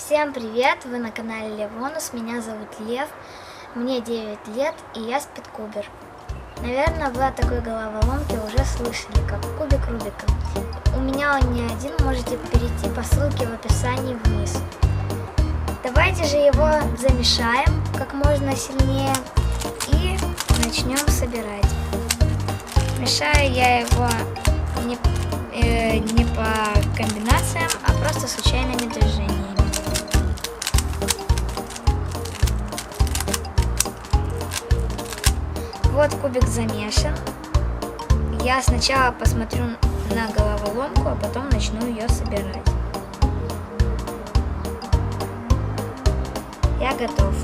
Всем привет! Вы на канале Левонус, меня зовут Лев, мне 9 лет и я спидкубер. Наверное, вы о такой головоломке уже слышали, как кубик Рубика. У меня он не один, можете перейти по ссылке в описании вниз. Давайте же его замешаем как можно сильнее и начнем собирать. Мешаю я его не по комбинациям, а просто случайными движениями. Вот кубик замешан. Я сначала посмотрю на головоломку, а потом начну ее собирать. Я готов.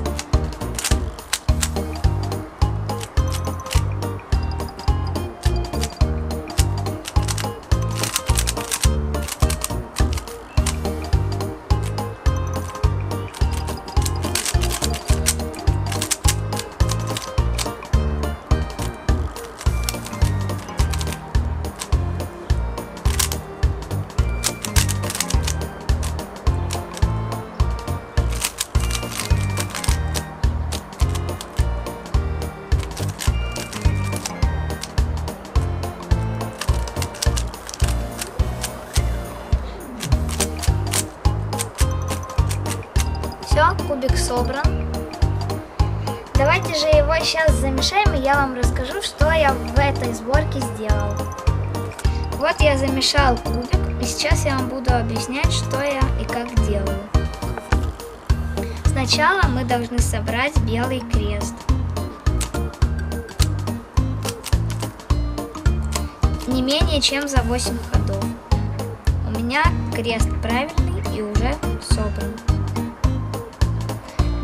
Все, кубик собран. Давайте же его сейчас замешаем, и я вам расскажу, что я в этой сборке сделал. Вот я замешал кубик, и сейчас я вам буду объяснять, что я и как делаю. Сначала мы должны собрать белый крест. Не менее чем за 8 ходов. У меня крест правильный и уже собран.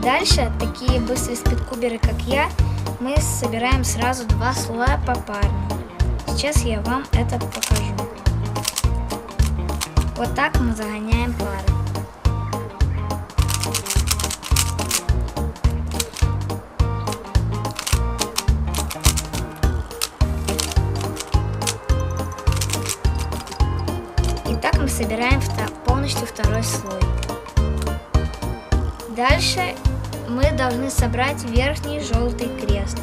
Дальше, такие быстрые спидкуберы, как я, мы собираем сразу 2 слоя попарно. Сейчас я вам это покажу. Вот так мы загоняем пары. И так мы собираем полностью второй слой. Дальше мы должны собрать верхний желтый крест,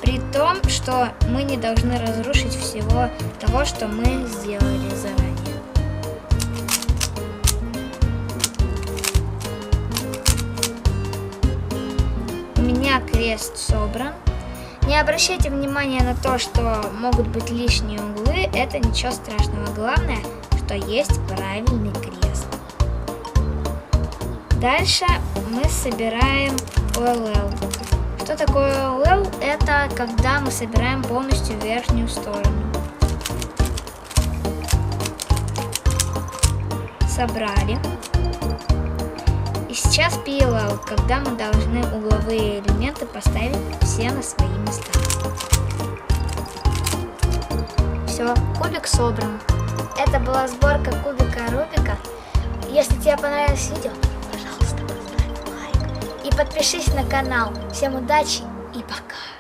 при том, что мы не должны разрушить всего того, что мы сделали заранее. У меня крест собран. Не обращайте внимания на то, что могут быть лишние углы, это ничего страшного. Главное, что есть правильный крест. Дальше мы собираем ОЛЛ. Что такое ОЛЛ? Это когда мы собираем полностью верхнюю сторону. Собрали. И сейчас PLL, когда мы должны угловые элементы поставить все на свои места. Все, кубик собран. Это была сборка кубика Рубика. Если тебе понравилось видео, пожалуйста, поставь лайк и подпишись на канал. Всем удачи и пока!